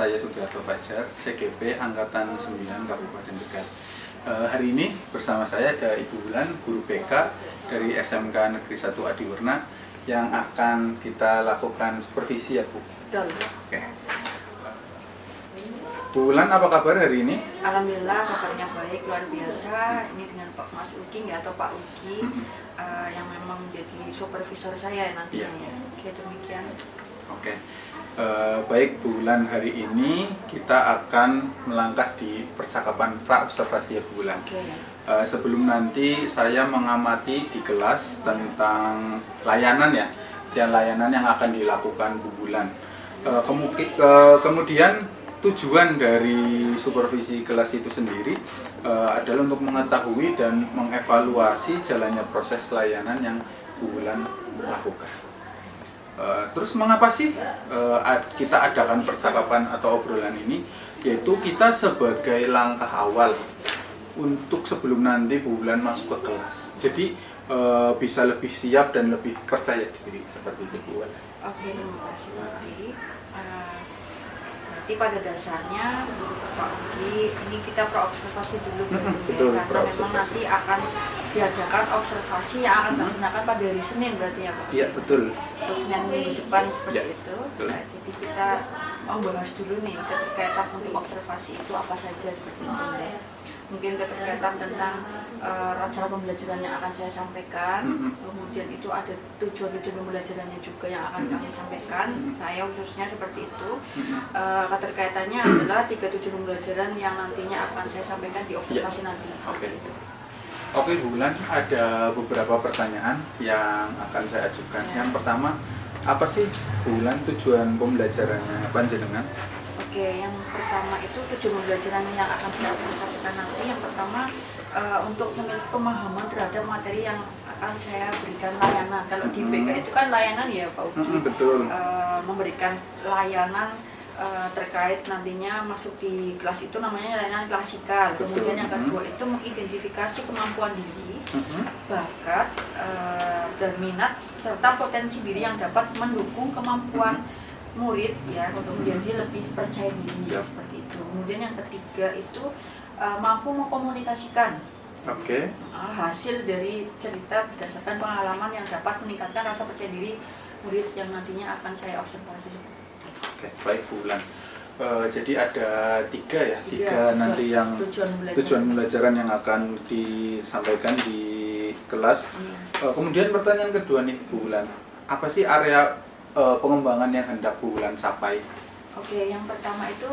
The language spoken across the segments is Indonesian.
saya Sugiharto Fajar, CGP Angkatan 9 Kabupaten Tegal. Hari ini bersama saya ada Ibu Wulan, guru BK dari SMK Negeri 1 Adiwarna yang akan kita lakukan supervisi ya Bu? Betul. Oke. Bu Wulan, apa kabar hari ini? Alhamdulillah kabarnya baik, luar biasa. Ini dengan Pak Mas Uki ya, atau Pak Uki yang memang menjadi supervisor saya nantinya. Iya. Oke, demikian. Oke. Baik Bu Wulan, hari ini kita akan melangkah di percakapan pra-observasi ya Bu Wulan. Oke. Sebelum nanti saya mengamati di kelas tentang layanan ya, dan layanan yang akan dilakukan Bu Wulan. Kemudian tujuan dari supervisi kelas itu sendiri adalah untuk mengetahui dan mengevaluasi jalannya proses layanan yang Bu Wulan lakukan. Terus mengapa sih kita adakan percakapan atau obrolan ini? Yaitu kita sebagai langkah awal untuk sebelum nanti Bu Wulan masuk ke kelas. Jadi bisa lebih siap dan lebih percaya diri seperti itu Bu Wulan. Oke, terima kasih Pak Uki. Berarti pada dasarnya Pak Uki, ini kita pro-observasi dulu betul, ya, karena memang nanti akan diadakan observasi yang akan dilaksanakan pada hari Senin berarti ya Pak? Iya, betul. Terus Senin minggu depan seperti Ya, itu. betul. Nah, jadi kita membahas dulu nih keterkaitan untuk observasi itu apa saja seperti itu ya. Mungkin keterkaitan tentang rencana pembelajaran yang akan saya sampaikan, kemudian itu ada tujuan-tujuan pembelajarannya juga yang akan kami sampaikan, saya khususnya seperti itu. Keterkaitannya adalah 3 tujuan pembelajaran yang nantinya akan saya sampaikan di observasi nanti. Oke Bu Wulan, ada beberapa pertanyaan yang akan saya ajukan. Yang pertama, apa sih Bu Wulan tujuan pembelajarannya panjenengan? Oke, yang pertama itu tujuan pembelajaran yang akan saya presentasikan nanti. Yang pertama untuk memiliki pemahaman terhadap materi yang akan saya berikan layanan. Kalau di BK itu kan layanan ya Pak Uki. Betul. Memberikan layanan terkait nantinya masuk di kelas itu namanya layanan klasikal. Betul. Kemudian yang kedua itu mengidentifikasi kemampuan diri, bakat dan minat serta potensi diri yang dapat mendukung kemampuan murid ya, kemudian dia lebih percaya diri seperti itu. Kemudian yang ketiga itu mampu mengkomunikasikan hasil dari cerita berdasarkan pengalaman yang dapat meningkatkan rasa percaya diri murid yang nantinya akan saya observasi seperti itu. Oke, baik Bu Wulan. Jadi ada tiga nanti yang tujuan pembelajaran yang akan disampaikan di kelas. Kemudian pertanyaan kedua nih Bu Wulan, apa sih area pengembangan yang hendak Bu Wulan capai? Oke, yang pertama itu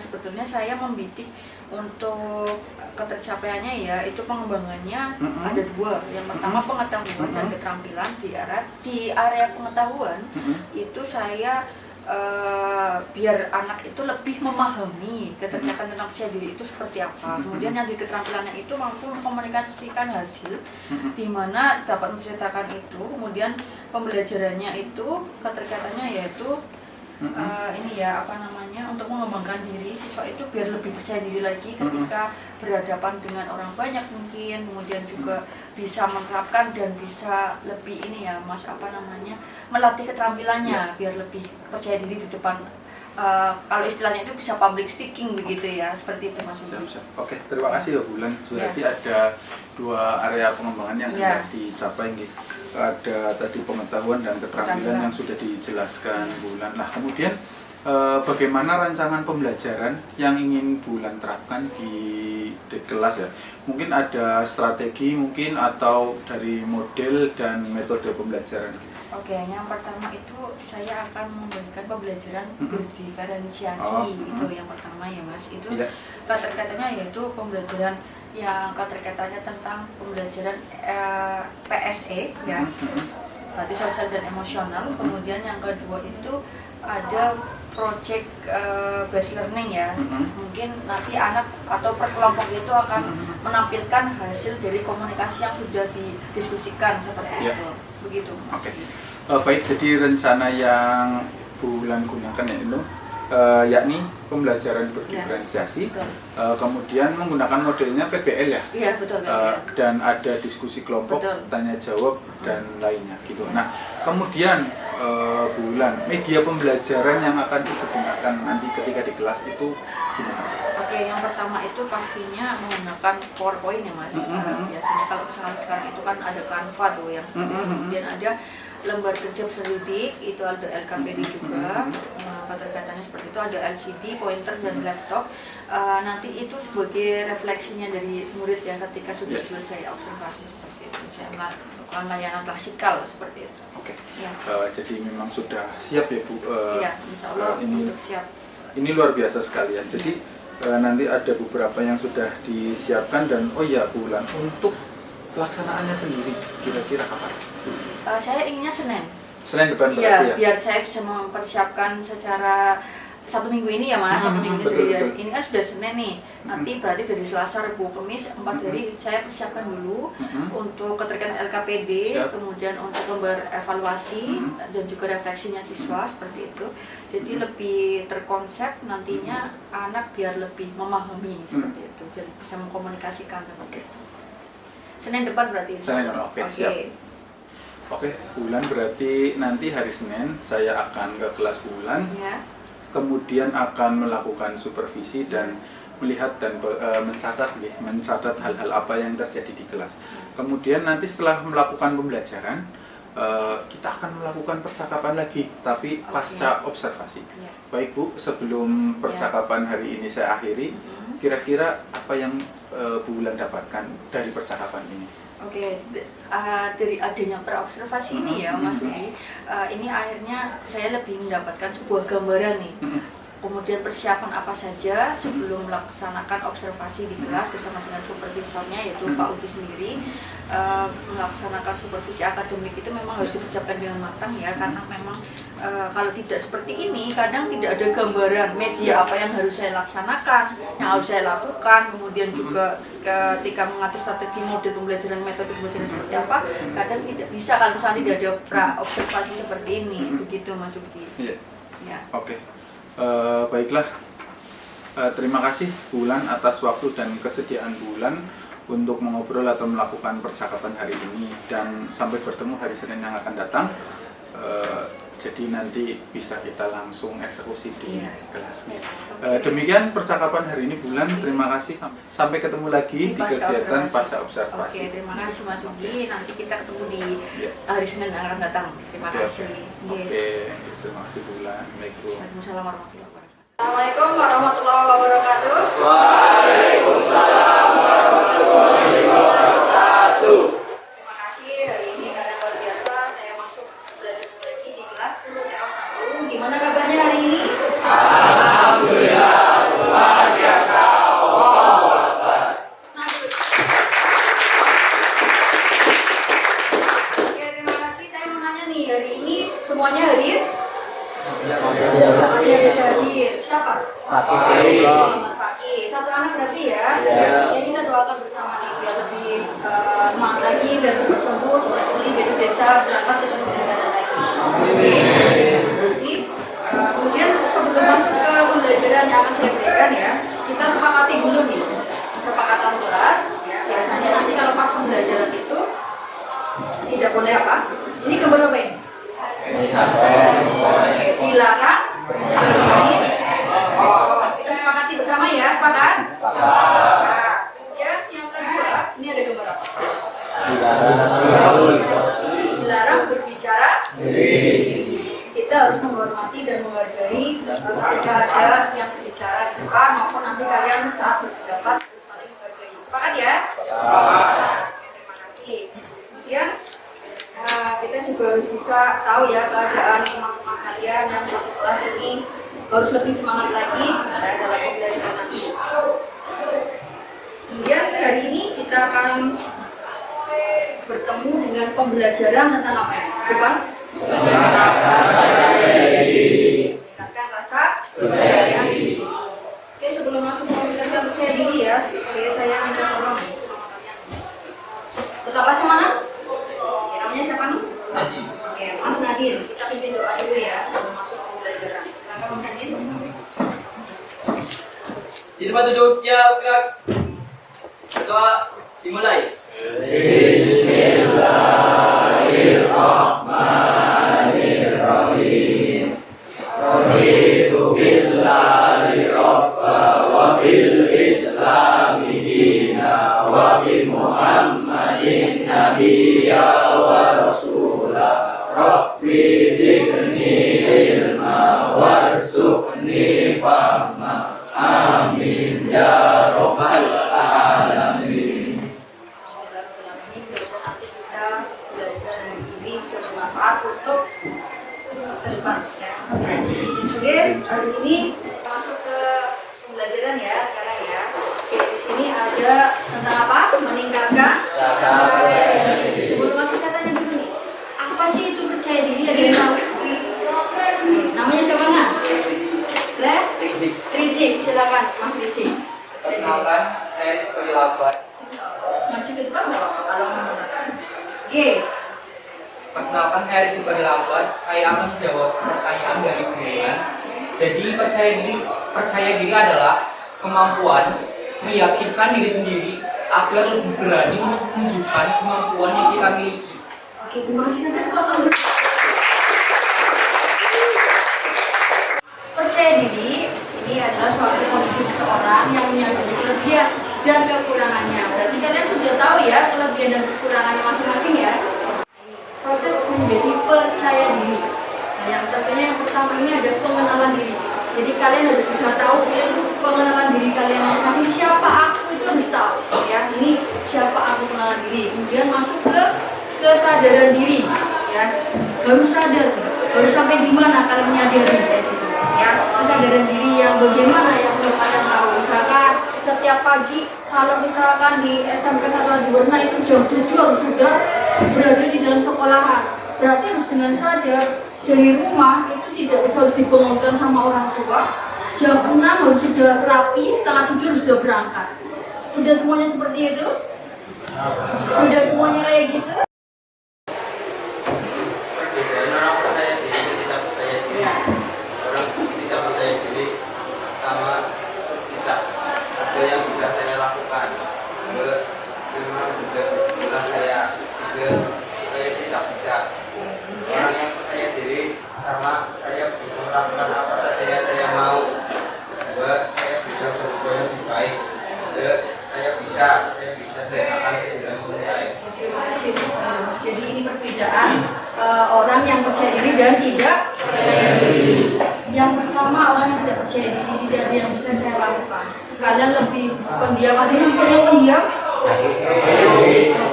sebetulnya saya membidik untuk ketercapaiannya ya, itu pengembangannya ada 2. Yang pertama pengetahuan dan keterampilan. Di area pengetahuan itu saya biar anak itu lebih memahami keterkaitan tentang percaya diri itu seperti apa. Kemudian yang di keterampilannya itu mampu mengkomunikasikan hasil, di mana dapat menceritakan itu. Kemudian pembelajarannya itu keterkaitannya yaitu ini ya untuk mengembangkan diri siswa itu biar lebih percaya diri lagi ketika berhadapan dengan orang banyak mungkin. Kemudian juga bisa menerapkan dan bisa lebih melatih keterampilannya biar lebih percaya diri di depan. Kalau istilahnya itu bisa public speaking begitu ya, seperti itu Mas Uki. Oke, terima kasih ya Bu Wulan. Berarti ada 2 area pengembangan yang hendak dicapai gitu. Ada tadi pengetahuan dan keterampilan yang sudah dijelaskan Bu Wulan. Nah, kemudian bagaimana rancangan pembelajaran yang ingin Bu Wulan terapkan di kelas ya? Mungkin ada strategi mungkin atau dari model dan metode pembelajaran. Oke, yang pertama itu saya akan memberikan pembelajaran berdiferensiasi. Itu yang pertama ya Mas. Itu keterkaitannya yaitu pembelajaran yang keterkaitannya tentang pembelajaran PSE ya, berarti sosial dan emosional. Kemudian yang kedua itu ada project based learning ya. Mungkin nanti anak atau per kelompok itu akan menampilkan hasil dari komunikasi yang sudah didiskusikan seperti itu. Begitu. Oke. Baik, jadi rencana yang Bu Wulan gunakan ya itu yakni pembelajaran berdiferensiasi, kemudian menggunakan modelnya PBL ya, iya betul, PBL. Dan ada diskusi kelompok, Betul. tanya jawab dan lainnya gitu. Nah kemudian bulan media pembelajaran yang akan digunakan nanti ketika di kelas itu gimana? Oke, yang pertama itu pastinya menggunakan PowerPoint ya Mas. Biasanya kalau sekarang itu kan ada Canva tuh yang kemudian ada lembar kerja peserta didik, itu ada LKPD juga. Keterkaitannya seperti itu, ada LCD, pointer dan laptop. Nanti itu sebagai refleksinya dari murid ya ketika sudah selesai observasi seperti itu. Saya melakukan layanan klasikal seperti itu. Oke. Ya. Jadi memang sudah siap ya Bu. Iya, insya Allah ini untuk siap. Ini luar biasa sekali ya. Jadi nanti ada beberapa yang sudah disiapkan dan oh ya bulan untuk pelaksanaannya sendiri kira-kira kapan? Saya inginnya Senin. Senin depan Iya, berarti ya? biar saya bisa mempersiapkan secara 1 minggu ini ya Mas, 1 minggu ini betul, dari betul. ini kan sudah Senin nih. Nanti berarti dari Selasa, Rabu, Kamis 4 hari saya persiapkan dulu untuk keterkaitan LKPD, Siap. kemudian untuk lembar evaluasi dan juga refleksinya siswa seperti itu. Jadi lebih terkonsep nantinya anak biar lebih memahami seperti itu. Jadi bisa mengkomunikasikan seperti itu. Senin depan berarti. Senin depan, oke, siap. Oke, bulan berarti nanti hari Senin saya akan ke kelas bulan, Ya. kemudian akan melakukan supervisi dan melihat dan mencatat hal-hal apa yang terjadi di kelas. Kemudian nanti setelah melakukan pembelajaran, kita akan melakukan percakapan lagi, tapi pasca observasi. Ya. Baik Bu, sebelum percakapan hari ini saya akhiri, kira-kira apa yang Bu Wulan dapatkan dari percakapan ini? Oke, dari adanya praobservasi ini ya Mas Budi, ini akhirnya saya lebih mendapatkan sebuah gambaran nih. Kemudian persiapan apa saja sebelum melaksanakan observasi di kelas bersama dengan supervisornya yaitu Pak Ugi sendiri. Melaksanakan supervisi akademik itu memang harus dipersiapkan dengan matang ya, karena memang kalau tidak seperti ini kadang tidak ada gambaran media apa yang harus saya laksanakan, yang harus saya lakukan, kemudian juga ketika mengatur strategi model pembelajaran, metode pembelajaran seperti apa, kadang tidak bisa kalau misalnya tidak ada pra-observasi seperti ini, begitu Mas Ugi. Iya. Ya. Oke. Baiklah, terima kasih Bulan atas waktu dan kesediaan Bulan untuk mengobrol atau melakukan percakapan hari ini, dan sampai bertemu hari Senin yang akan datang. Jadi nanti bisa kita langsung eksekusi di kelasnya. Demikian percakapan hari ini Bulan, terima kasih, sampai ketemu lagi di kegiatan pasca observasi. Oke, terima kasih Mas Ugi, nanti kita ketemu di hari Senin yang akan datang. Terima kasih. Oke, terima kasih Bulan. Waalaikumsalam warahmatullahi wabarakatuh. Assalamualaikum warahmatullahi wabarakatuh. Waalaikumsalam warahmatullahi wabarakatuh. Terima kasih, hari ini kalian luar biasa. Saya masuk belajar lagi di kelas 10 TA1. Gimana kabarnya hari ini? Alhamdulillah luar biasa. Allahu Akbar. Oke, terima kasih. Saya mau nanya nih, hari ini semuanya hadir? Ada hadir. Siapa? Selamat pagi. Satu anak berarti ya? Ya, kita doakan bersama nih biar lebih semangat lagi dan cepat sembuh, cepat pulih dari desa berangkat ke seluruh negara dan lain. Terima kasih. Kemudian sebelum masuk ke pembelajaran yang akan saya berikan ya, kita sepakati dulu nih kesepakatan kelas. Ya, biasanya nanti kalau pas pembelajaran itu tidak boleh apa? Ini gambar apa ini? Dilarang bermain. Kita sepakati bersama ya, sepakat? Nah, kemudian yang kedua, ini ada gambar apa? Dilarang berbicara. Kita harus menghormati dan menghargai ketika ada yang berbicara di depan maupun nanti kalian saat berpendapat harus saling menghargai. Sepakat ya? Terima kasih. Kemudian kita juga harus bisa tahu ya keadaan teman-teman kalian yang satu kelas ini harus lebih semangat lagi dalam pembelajaran nanti. Kemudian hari ini kita akan bertemu dengan pembelajaran tentang apa ya? Depan? Meningkatkan rasa percaya diri. Oke, sebelum masuk ke meningkatkan percaya diri ya, saya minta tolong sama kalian. Ketua kelasnya mana? Namanya siapa nih? Oke, Mas Nadir. Kita pimpin doa dulu ya sebelum masuk ke pembelajaran. Silakan Mas Nadir. Tempat duduk siap, gerak. Doa dimulai. Bismillahirrahmanirrahim. Raditu billahi rabba wa bil islami dina wa bi Muhammadin nabiyya wa rasula. Rabbi zidni ilma warzuqni fahma. Amin ya rabbal alamin. Nanti kita belajar ini bisa bermanfaat untuk ke depan ya. Oke, hari ini masuk ke pembelajaran ya sekarang ya. Oke, di sini ada tentang apa? Meningkatkan percaya diri. Sebelum masuk katanya dulu nih, apa sih itu percaya diri? Ada yang tahu? Namanya siapa nak? Trisik, silakan Mas Trisik. Perkenalkan, saya sebagai Labat. Maju ke depan nggak apa-apa kalau menggunakan. Oke, Perkenalkan, saya sebagai Labat. Saya akan menjawab pertanyaan dari Budiman. Jadi percaya diri adalah kemampuan meyakinkan diri sendiri agar lebih berani menunjukkan kemampuan yang kita miliki. oke, terima kasih Pak. Percaya diri ini adalah suatu kondisi seseorang yang menyadari kelebihan dan kekurangannya. Berarti kalian sudah tahu ya kelebihan dan kekurangannya masing-masing ya. Proses menjadi percaya diri. Nah, yang tentunya yang pertama ini ada pengenalan diri. Jadi kalian harus bisa tahu pengenalan diri kalian masing-masing. Siapa aku itu harus tahu ya. Ini siapa aku, pengenalan diri. Kemudian masuk ke kesadaran diri ya. Harus sadar, harus sampai di mana kalian menyadari kayak gitu. Ya, kesadaran diri yang bagaimana yang perlu kalian tahu. Misalkan setiap pagi kalau misalkan di SMK 1 Adiwarna itu jam 7 harus sudah berada di dalam sekolahan. Berarti harus dengan sadar dari rumah itu tidak bisa harus dibangunkan sama orang tua. Jam 6 harus sudah rapi, setengah 7 harus sudah berangkat. Sudah semuanya seperti itu? Sudah semuanya kayak gitu? Perbedaan orang percaya diri dan tidak percaya diri. Ya. Orang tidak percaya diri, pertama tidak ada yang bisa saya lakukan. Kedua, sudah bilang saya tidak bisa. Orang yang percaya diri, pertama saya bisa melakukan apa saja yang saya mau. Kedua, saya bisa berubah yang lebih baik. Ketiga, saya bisa dan akan segera memulai. Terima kasih. Jadi ini perbedaan orang yang percaya diri dan tidak percaya diri. Yang pertama, orang yang tidak percaya diri tidak ada yang bisa saya lakukan. Kalian lebih pendiam, ada yang bisa yang pendiam?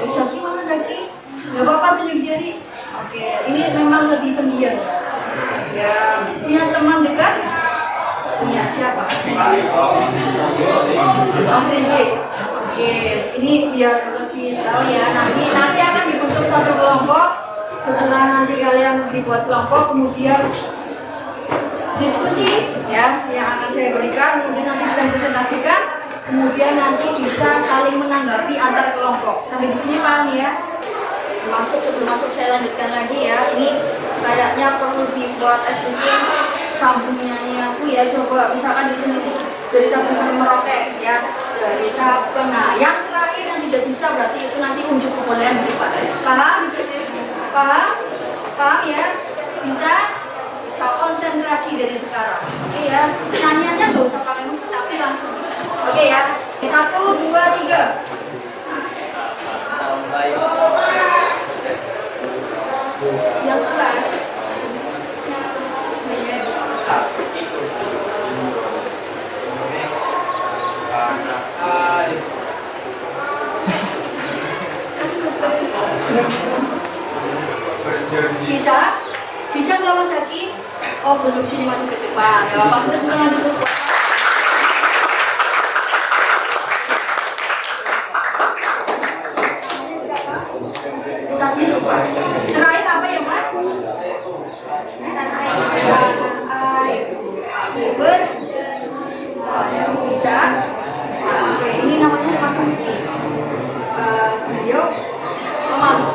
Bisa gimana Zaki? Gak apa-apa tunjuk jari. Oke, ini memang lebih pendiam. Ya, punya teman dekat? Punya siapa? Mas Rizky. Oke, ini biar lebih tahu ya. Nanti akan dibentuk satu kelompok. Setelah nanti kalian dibuat kelompok, kemudian diskusi ya yang akan saya berikan, kemudian nanti bisa presentasikan, kemudian nanti bisa saling menanggapi antar kelompok. Sampai di sini paham ya? Sebelum masuk saya lanjutkan lagi ya. Ini kayaknya perlu dibuat SPP sambungnya aku ya. Coba misalkan di sini tuh dari Sabang sampai Merauke ya, dari Sabang. Nah, yang terakhir yang tidak bisa berarti itu nanti unjuk kebolehan di depan. Paham ya? Bisa konsentrasi dari sekarang. Oke ya, nyanyiannya nggak usah pakai musik tapi langsung. Oke ya, 1, 2, 3. Yang kelas. Bisa nggak Mas Aki? Oh belum, sini maju ke depan. Gak apa-apa, sudah pulang dulu. Tadi lupa. Terakhir apa ya Mas? Bisa. Oke, ini namanya Mas Aki. Beliau pemalu.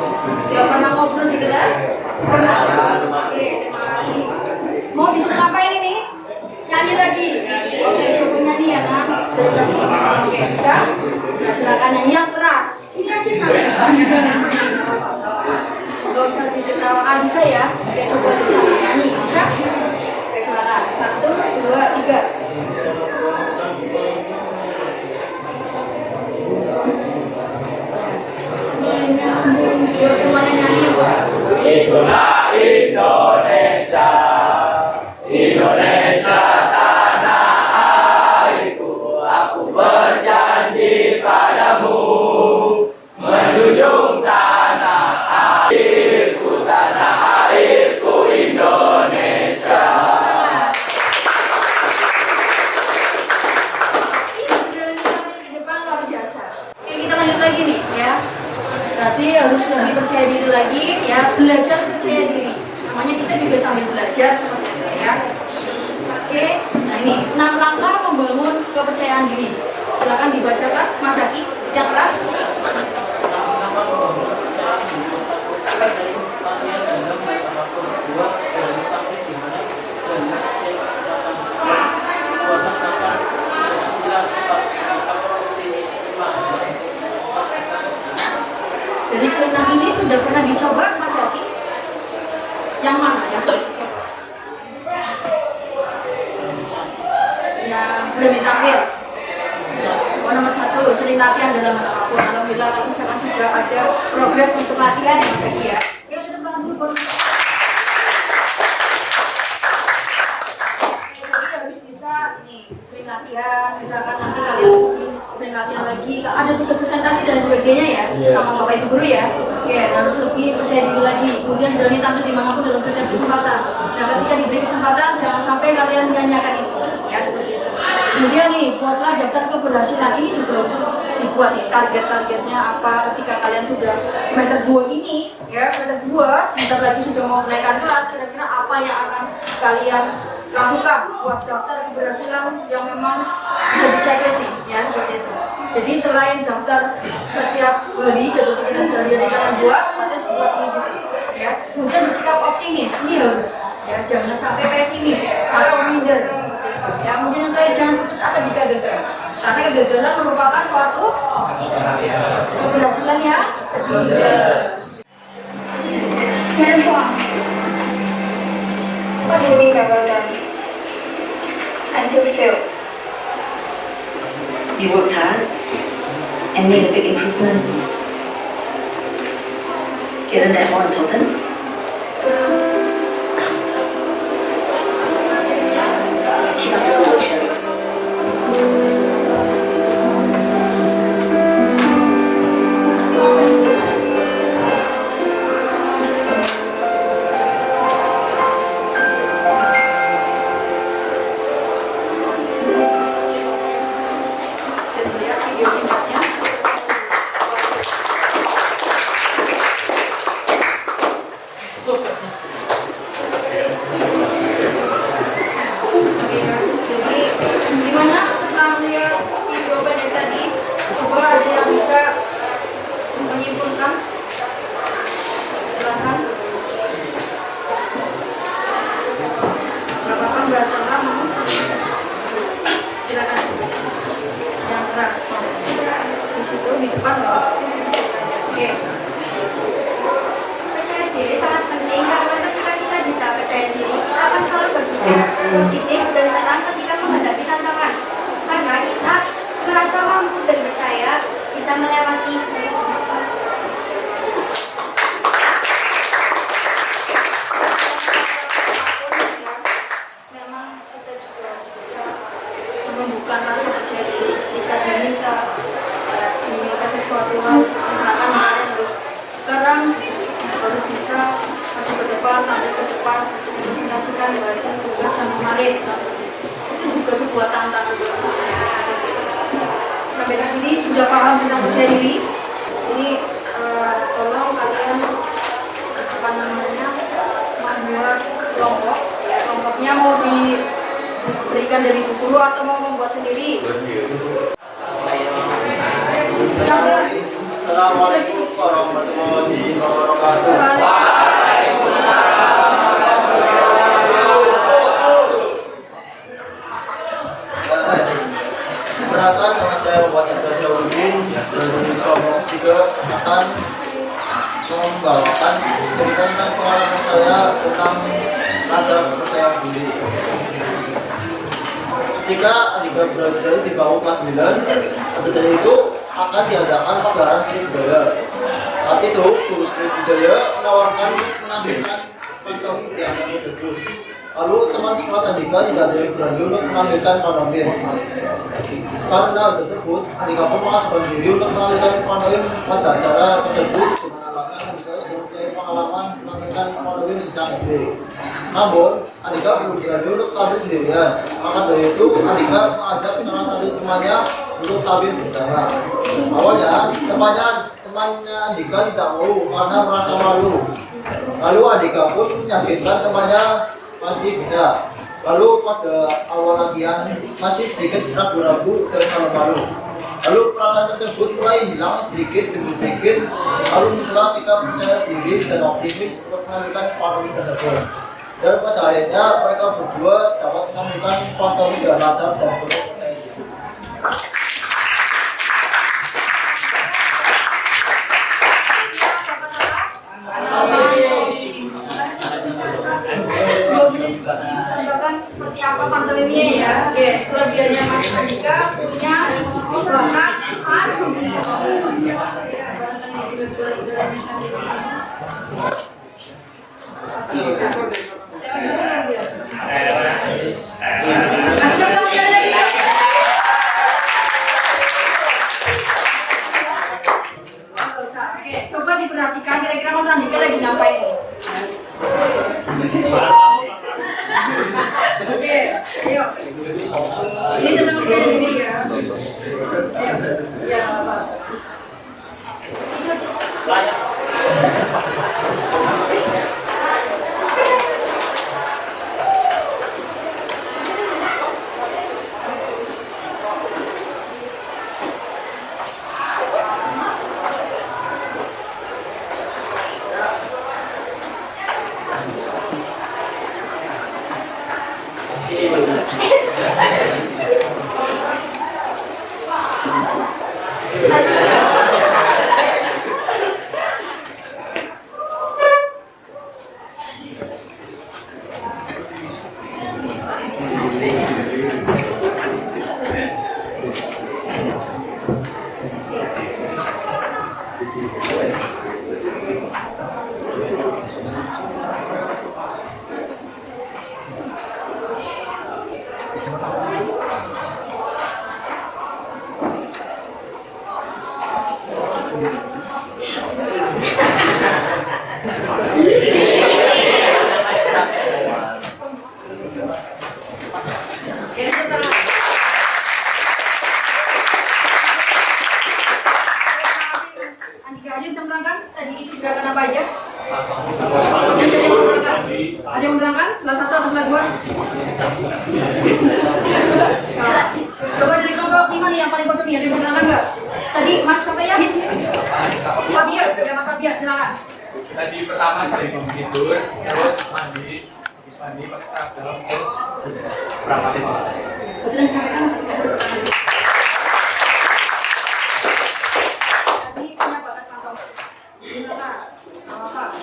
Gak pernah ngobrol di kelas? Pernah. Oke, terima kasih. Mau disuruh ngapain ini? Nyanyi lagi. Oke, coba nyanyi ya kan. bisa? Nah, silakan nyanyi yang keras. Sini aja namanya. Gak usah diketawakan, bisa ya? Oke, coba bisa nyanyi, bisa? Oke, silakan. 1, 2, 3. Biar semuanya nyanyi. Itulah Indonesia, Indonesia tanah airku. Aku berjanji padamu, menjunjung tanah airku Indonesia. Di depan luar biasa. Oke, kita lanjut lagi nih ya. Berarti harus lebih percaya diri lagi ya, belajar percaya diri. Namanya kita juga sambil belajar ya. Oke, nah ini 6 langkah membangun kepercayaan diri. Silakan dibacakan Mas Haki yang keras. Dari ke-6 ini sudah pernah dicoba Mas Haki? Yang mana yang sudah dicoba? Yang berani tampil. Oh, nomor 1, sering latihan dalam hal apapun. Alhamdulillah kalau misalkan sudah ada progres untuk latihan ya Mas Haki ya. Yuk, sudah pernah dulu baru. Jadi harus bisa nih, sering latihan. Misalkan nanti kalian sering latihan lagi, ada tugas presentasi dan sebagainya ya, sama Bapak Ibu Guru ya. Oke, harus lebih percaya diri lagi. Kemudian berani tampil dimanapun dalam setiap kesempatan. Nah, ketika diberi kesempatan, jangan sampai kalian menyanyiakan itu. Ya, seperti itu. Kemudian nih, buatlah daftar keberhasilan. Ini juga harus dibuat nih, target-targetnya apa ketika kalian sudah semester 2 ini, ya semester 2, sebentar lagi sudah mau menaikkan kelas, kira-kira apa yang akan kalian lakukan buat daftar keberhasilan yang memang bisa diceklis nih, ya seperti itu. Jadi selain daftar setiap hari, jadwal kita sehari-hari kalian buat, kalian buat ini juga, ya. Kemudian bersikap optimis, ini harus, ya jangan sampai pesimis atau minder. Ya, kemudian yang terakhir jangan putus asa jika gagal, karena kegagalan merupakan suatu keberhasilan yang indah. Madam Huang, what do you mean by well done? I still feel. You worked hard and made a big improvement. Isn't that more important? Keep up the good work, Shirley. Dan lihat video singkatnya. Oke ya, jadi gimana setelah melihat video pendek tadi? Coba ada yang bisa menyimpulkan? Silahkan. Gak apa-apa, nggak salah. Silakan. Yang keras. Di situ di depan loh. Oke. Percaya diri sangat penting karena ketika kita bisa percaya diri, kita akan selalu berpikir positif dan tenang ketika menghadapi tantangan. Karena kita merasa mampu dan percaya bisa melewati Memang kita juga bisa menumbuhkan rasa percaya diri ketika diminta sesuatu hal, misalkan kalian sekarang harus bisa maju ke depan, tampil ke depan untuk mempresentasikan hasil tugas yang kemarin. Itu juga sebuah tantangan. Sampai di sini sudah paham tentang percaya diri. Ini tolong kalian apa namanya membuat kelompok. Kelompoknya mau diberikan dari buku guru atau mau membuat sendiri? Assalamualaikum warahmatullahi wabarakatuh. Perkenalkan, nama saya Muhammad membawakan cerita tentang pengalaman saya tentang rasa kepercayaan diri. Ketika Andika berada di bawah kelas 9, pada saat itu akan diadakan pagelaran seni budaya. Saat itu, guru seni budaya menawarkan menampilkan pantun di acara tersebut. Lalu teman sekelas Andika tidak ada yang berani untuk menampilkan pantun. Karena hal tersebut, Andika pun mengasahkan diri untuk menampilkan pantun pada acara tersebut dengan alasan Andika sudah mempunyai pengalaman menampilkan pantun sejak SD. Namun, Andika belum berani untuk tampil sendirian. Maka dari itu, Andika mengajak salah satu temannya untuk tampil bersama. Awalnya, temannya Andika tidak mau karena merasa malu. Lalu Andika pun meyakinkan temannya pasti bisa. Lalu pada awal latihan masih sedikit ragu-ragu dan malu-malu. Lalu perasaan tersebut mulai hilang sedikit demi sedikit. Lalu muncul sikap percaya diri dan optimis untuk menampilkan pantun tersebut. Dan pada akhirnya mereka berdua dapat menemukan pantun dengan lancar dan penuh percaya diri. Contohkan seperti apa pantomimnya ya. Oke, kelebihannya Mas Andika punya bakat Oke, coba diperhatikan kira-kira Mas Andika lagi ngapain nih? Oke, ayo. Ini tentang percaya diri ya. Ayo, ya Pak. Andika, ada yang bisa menerangkan tadi itu gerakan apa aja? Ada yang menerangkan? Kelas 1 atau kelas 2? Coba dari kelompok 5 nih yang paling pojok nih, ada yang bisa menerangkan nggak? Tadi Mas siapa ya? Fabian, ya Mas Fabian, silakan. Tadi pertama dari bangun tidur, terus mandi, habis mandi pakai seragam, terus berangkat sekolah. Betul yang disampaikan Mas.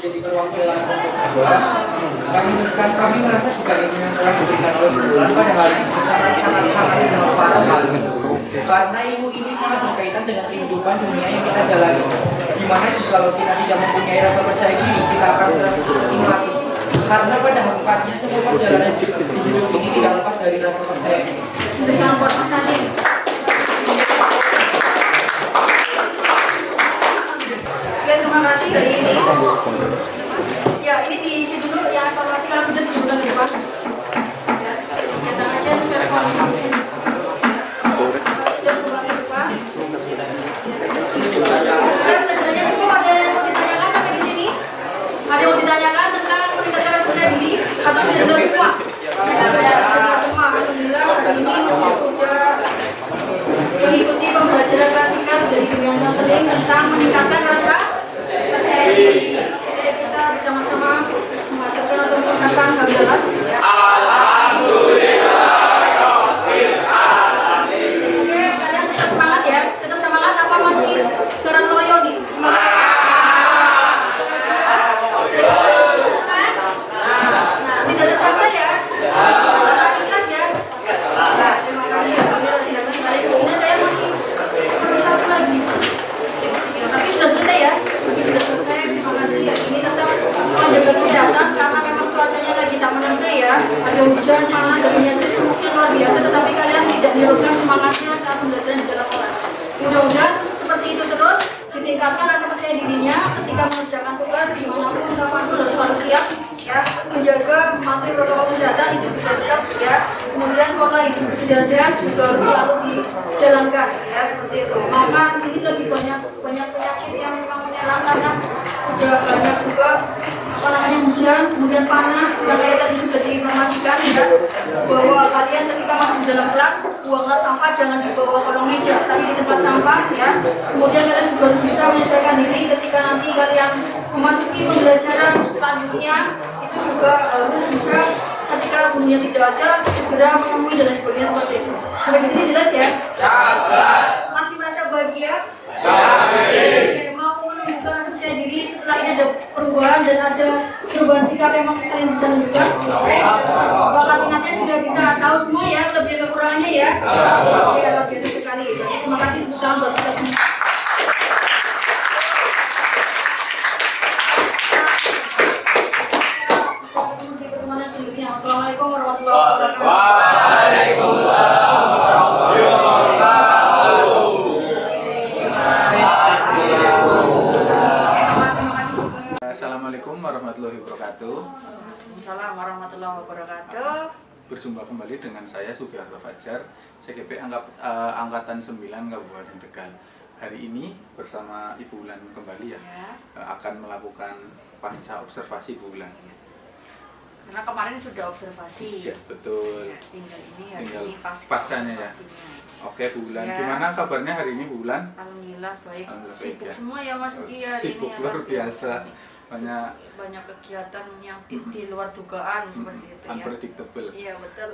Jadi perwakilan kedua, kami merasa jika ilmu yang telah diberikan oleh Tuhan pada hari ini sangat bermanfaat sekali. Karena ilmu ini sangat berkaitan dengan kehidupan dunia yang kita jalani. Dimana kalau kita tidak mempunyai rasa percaya diri, kita akan merasa seperti mati. Karena pada hakikatnya semua perjalanan di hidup ini tidak lepas dari rasa percaya diri. Berikan buat Mas Nadine. Ya, terima kasih dari ini. Ya, ini diisi dulu yang evaluasi kalau sudah ditunjukkan di depan. Ya, datang aja sesuai koordinat. Dan kembali ke depan. Ya, pelajarannya cukup. Ada yang mau ditanyakan sampai di sini? Ada yang mau ditanyakan tentang peningkatan rasa percaya diri atau sudah jelas semua? Ya, jelas semua. Alhamdulillah hari ini sudah mengikuti pembelajaran klasikal dari Dunia Muslim tentang meningkatkan rasa percaya diri. Jadi kita bersama-sama mengatakan atau mengucapkan hamdalah. ada hujan, panas, dan itu mungkin luar biasa, tetapi kalian tidak menyurutkan semangatnya saat belajar di dalam kelas. Mudah-mudahan seperti itu terus, ditingkatkan rasa percaya dirinya ketika mengerjakan tugas dimanapun, kapanpun harus selalu siap ya, menjaga mematuhi protokol kesehatan itu juga tetap ya. Kemudian pola hidup bersih dan sehat juga harus selalu dijalankan ya, seperti itu. Maka ini lebih banyak penyakit yang memang menyerang karena sudah banyak juga hujan, kemudian panas, yang kayak tadi sudah diinformasikan ya, bahwa kalian ketika masuk di dalam kelas buanglah sampah jangan dibawa kolong meja, tapi di tempat sampah ya. Kemudian kalian juga harus bisa menyesuaikan diri ketika nanti kalian memasuki pembelajaran selanjutnya, itu juga harus bisa ketika bunyinya tidak ada segera menemui dan lain sebagainya seperti itu. Sampai di sini jelas ya? Masih merasa bahagia? Oke, mau menunjukkan percaya diri setelah ini ada perubahan dan ada perubahan sikap yang kalian bisa menunjukkan. Bakat minatnya sudah bisa tahu semua ya, lebih kekurangannya ya. Oke, luar biasa sekali. Terima kasih buat kita semua. Assalamualaikum warahmatullahi wabarakatuh. Waalaikumsalam warahmatullahi wabarakatuh. Assalamualaikum warahmatullahi wabarakatuh. Assalamualaikum warahmatullahi wabarakatuh. Berjumpa kembali dengan saya Sugiharto Fajar, CGP Angkatan 9 Kabupaten Tegal. Hari ini bersama Ibu Wulan kembali ya, akan melakukan pasca observasi bulan. Karena kemarin sudah observasi. Ya, betul. Ya, tinggal ini hari Tinggal ini pascanya ya. Oke Bu Wulan, gimana kabarnya hari ini Bu Wulan? Alhamdulillah baik. Alhamdulillah baik, Sibuk ya. semua ya Mas Ugi hari ini. Sibuk Ya, luar Mas. biasa. Banyak kegiatan yang di luar dugaan seperti itu ya. Unpredictable. Iya betul.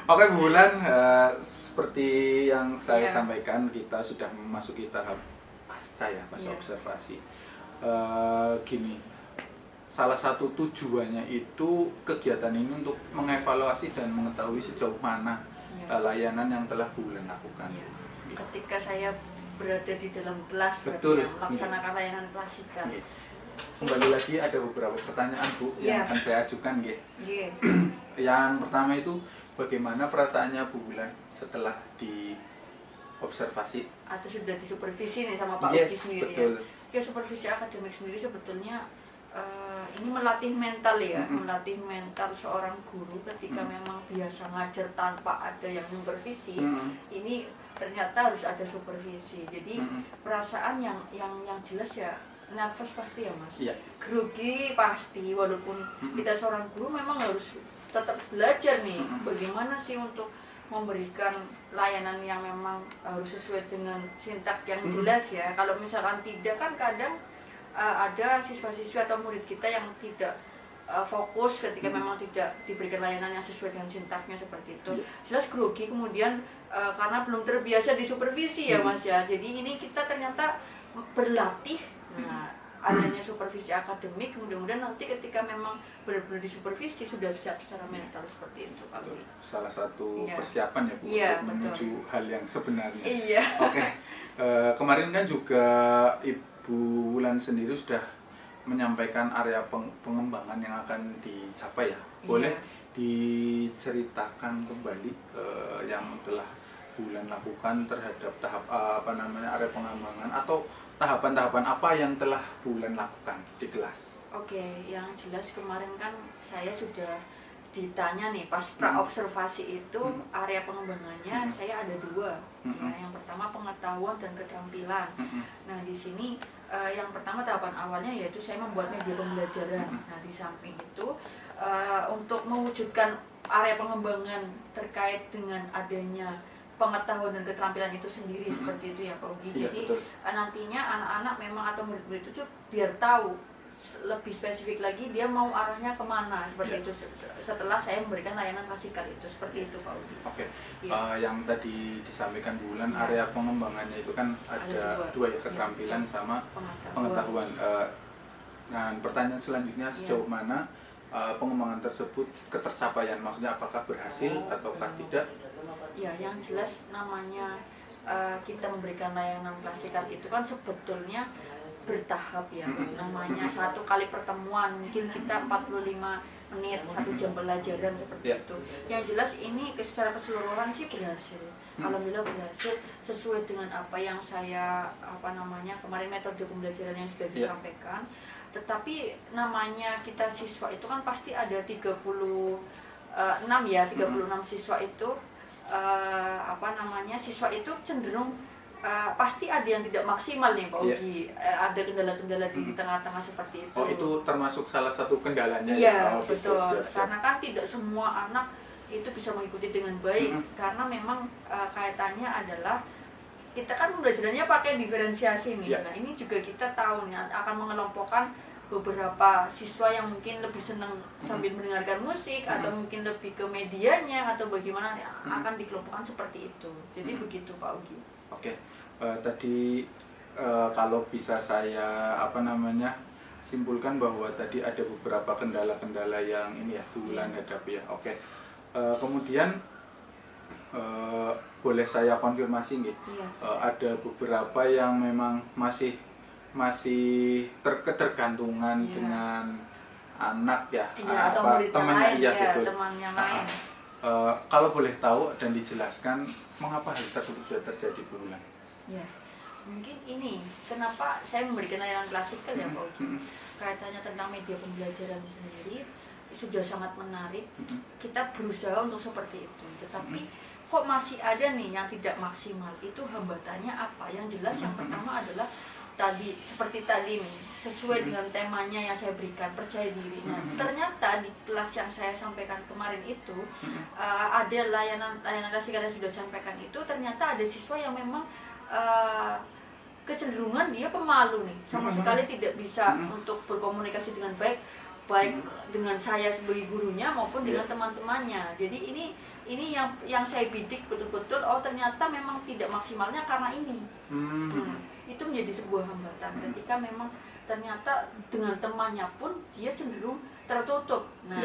Oke Bu Wulan, seperti yang saya Iya. sampaikan, kita sudah memasuki tahap pasca ya, pasca Iya. observasi. Gini, salah satu tujuannya itu kegiatan ini untuk mengevaluasi dan mengetahui sejauh mana Iya. layanan yang telah Bu Wulan lakukan. Iya. Ketika saya berada di dalam kelas, Betul. berarti ya, melaksanakan layanan klasikal. Oke. Kembali lagi ada beberapa pertanyaan Bu yang Iya. akan saya ajukan. Iya. Yang pertama itu, bagaimana perasaannya Bu Wulan setelah diobservasi? Atau sudah disupervisi nih sama Pak Yes, Ugi sendiri betul. ya. Supervisi akademik sendiri sebetulnya ini melatih mental ya, Mm-mm. melatih mental seorang guru ketika memang biasa ngajar tanpa ada yang supervisi. Mm-mm. Ini ternyata harus ada supervisi. Jadi perasaan yang jelas ya, nervous pasti ya Mas. Iya. Grogi pasti, walaupun kita seorang guru memang harus tetap belajar nih bagaimana sih untuk memberikan layanan yang memang harus sesuai dengan sintak yang jelas ya. Kalau misalkan tidak kan kadang ada siswa-siswi atau murid kita yang tidak fokus ketika memang tidak diberikan layanan yang sesuai dengan sintaknya seperti itu. Jelas grogi kemudian karena belum terbiasa disupervisi ya Mas ya. Jadi ini kita ternyata berlatih. Nah, adanya supervisi akademik, mudah-mudahan nanti ketika memang benar-benar disupervisi sudah siap secara mental seperti itu Pak Wi. Salah satu Iya. persiapan ya Bu Iya, untuk menuju hal yang sebenarnya. Iya. Oke. Kemarin kan juga Ibu Wulan sendiri sudah menyampaikan area pengembangan yang akan dicapai ya. Boleh diceritakan kembali yang telah Bu Wulan lakukan terhadap tahap area pengembangan atau tahapan-tahapan apa yang telah Bu Wulan lakukan di kelas? Oke, yang jelas kemarin kan saya sudah ditanya nih pas pra-observasi itu area pengembangannya saya ada dua. Ya, yang pertama pengetahuan dan keterampilan. Nah di sini yang pertama tahapan awalnya yaitu saya membuat media pembelajaran. Nah di samping itu untuk mewujudkan area pengembangan terkait dengan adanya pengetahuan dan keterampilan itu sendiri seperti itu ya Pak Ugi. Iya, Jadi betul. nantinya anak-anak memang atau murid-murid itu biar tahu lebih spesifik lagi dia mau arahnya kemana seperti itu setelah saya memberikan layanan klasikal itu seperti itu Pak Ugi. Oke. Iya. Yang tadi disampaikan Bu Wulan, Iya. area pengembangannya itu kan ada dua ya, keterampilan Iya. sama pengetahuan. Nah, pertanyaan selanjutnya sejauh mana pengembangan tersebut ketercapaian, maksudnya apakah berhasil ataukah tidak? Ya, yang jelas namanya kita memberikan layanan klasikal itu kan sebetulnya bertahap ya. Namanya satu kali pertemuan mungkin kita 45 menit, 1 jam pelajaran seperti Ya. itu. Yang jelas ini secara keseluruhan sih berhasil. Alhamdulillah berhasil sesuai dengan apa yang saya kemarin metode pembelajaran yang sudah Ya. disampaikan. Tetapi namanya kita siswa itu kan pasti ada 36 ya, 36 siswa itu siswa itu cenderung pasti ada yang tidak maksimal nih Pak Ugi. Ada kendala-kendala di tengah-tengah seperti itu. Oh, itu termasuk salah satu kendalanya iya, ya? Oh, betul. siap. Karena kan tidak semua anak itu bisa mengikuti dengan baik. Karena memang kaitannya adalah kita kan pembelajarannya pakai diferensiasi nih. Ya. Nah, ini juga kita tahu nih akan mengelompokkan beberapa siswa yang mungkin lebih senang sambil mendengarkan musik atau mungkin lebih ke medianya atau bagaimana akan dikelompokkan seperti itu. Jadi begitu Pak Ugi. Oke, tadi kalau bisa saya simpulkan bahwa tadi ada beberapa kendala-kendala yang ini ya bulan hadapi ya. Oke, kemudian boleh saya konfirmasi nih, Iya. ada beberapa yang memang masih ketergantungan Iya. dengan anak ya, Iya, atau murid yang temannya, lain iya, ya, betul. teman yang lain. Kalau boleh tahu dan dijelaskan mengapa hal tersebut sudah terjadi bulan? Ya, mungkin ini kenapa saya memberikan layanan klasikal ya Pak Ugi. Kaitannya tentang media pembelajaran sendiri sudah sangat menarik. Kita berusaha untuk seperti itu, tetapi kok masih ada nih yang tidak maksimal. Itu hambatannya apa? Yang jelas yang pertama adalah seperti tadi nih, sesuai dengan temanya yang saya berikan, percaya diri. Nah, ternyata di kelas yang saya sampaikan kemarin itu ada layanan klasikal yang sudah saya sampaikan itu, ternyata ada siswa yang memang kecenderungan dia pemalu nih, sama sekali tidak bisa untuk berkomunikasi dengan baik dengan saya sebagai gurunya maupun dengan teman-temannya. Jadi ini yang saya bidik betul-betul, oh ternyata memang tidak maksimalnya karena ini. Itu menjadi sebuah hambatan ketika memang ternyata dengan temannya pun dia cenderung tertutup. Nah,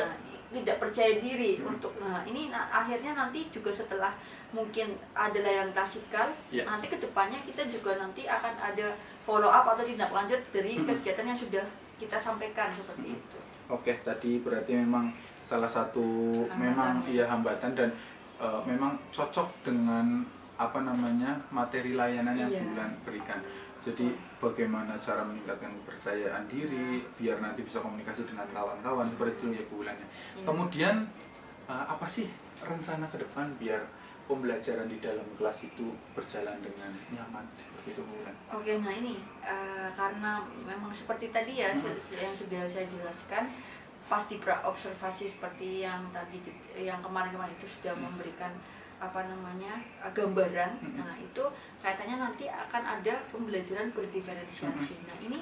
tidak percaya diri untuk ini akhirnya nanti juga setelah mungkin ada layanan klasikal, nanti kedepannya kita juga nanti akan ada follow up atau tindak lanjut dari kegiatan yang sudah kita sampaikan seperti itu. Oke, tadi berarti memang salah satu hambatan dan memang cocok dengan materi layanan yang bulan berikan. Jadi bagaimana cara meningkatkan kepercayaan diri biar nanti bisa komunikasi dengan kawan-kawan seperti itu ya bulannya. Kemudian apa sih rencana ke depan biar pembelajaran di dalam kelas itu berjalan dengan nyaman seperti itu bulan? Oke, nah ini karena memang seperti tadi ya yang sudah saya jelaskan, pasti observasi seperti yang tadi yang kemarin-kemarin itu sudah memberikan gambaran. Nah, itu kaitannya nanti akan ada pembelajaran berdiferensiasi. Nah, ini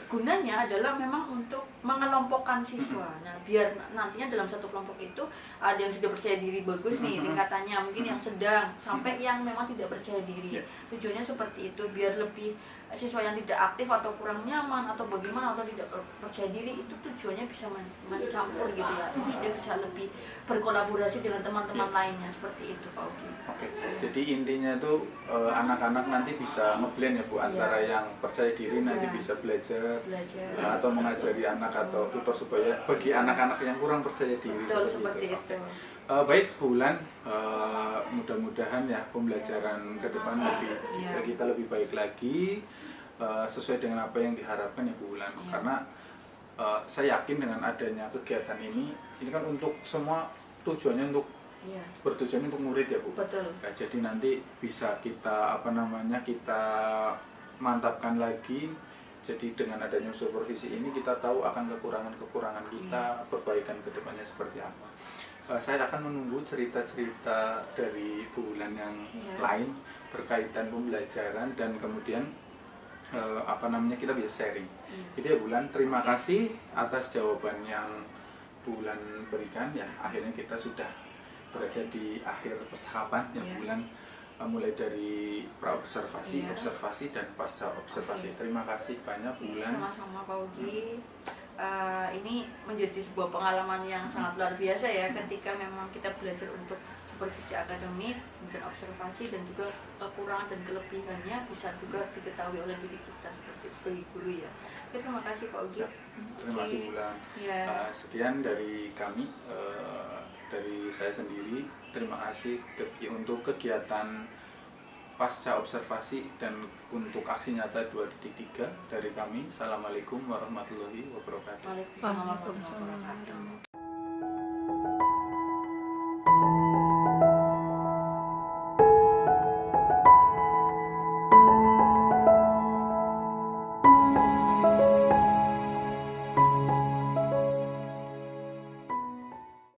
gunanya adalah memang untuk mengelompokkan siswa. Nah, biar nantinya dalam satu kelompok itu ada yang sudah percaya diri bagus nih tingkatannya, mungkin yang sedang sampai yang memang tidak percaya diri. Tujuannya seperti itu, biar lebih siswa yang tidak aktif atau kurang nyaman atau bagaimana atau tidak percaya diri itu tujuannya bisa mencampur gitu ya. Maksudnya bisa lebih berkolaborasi dengan teman-teman lainnya seperti itu Pak Ugi. Oke. Jadi intinya itu anak-anak nanti bisa ngeblend ya Bu antara yang percaya diri nanti bisa belajar atau mengajari anak atau tutor supaya bagi anak-anak yang kurang percaya diri. Betul, seperti itu. Baik bulan, mudah-mudahan ya pembelajaran ke depan kita lebih baik lagi sesuai dengan apa yang diharapkan ya bulan. Karena saya yakin dengan adanya kegiatan ini kan untuk semua tujuannya untuk bertujuan untuk murid ya Bu. Betul. Nah, jadi nanti bisa kita kita mantapkan lagi. Jadi dengan adanya supervisi ini kita tahu akan kekurangan-kekurangan kita, perbaikan ke depannya seperti apa. Saya akan menunggu cerita-cerita dari bulan yang lain berkaitan pembelajaran dan kemudian kita bisa sharing. Jadi ya bulan, terima kasih atas jawaban yang bulan berikan ya. Akhirnya kita sudah berada di akhir percakapan yang bulan mulai dari pra-observasi, observasi dan pasca observasi. Terima kasih banyak bulan. Sama-sama Pak Ugi. Ini menjadi sebuah pengalaman yang sangat luar biasa ya ketika memang kita belajar untuk supervisi akademik, kemudian observasi, dan juga kekurangan dan kelebihannya bisa juga diketahui oleh diri kita sebagai guru ya. Oke, terima kasih Pak Ugi. Terima kasih Bulan. Ya. Sekian dari kami, dari saya sendiri. Terima kasih untuk kegiatan pasca observasi dan untuk aksi nyata 2.3 dari kami. Assalamualaikum warahmatullahi wabarakatuh. Waalaikumsalam warahmatullahi wabarakatuh.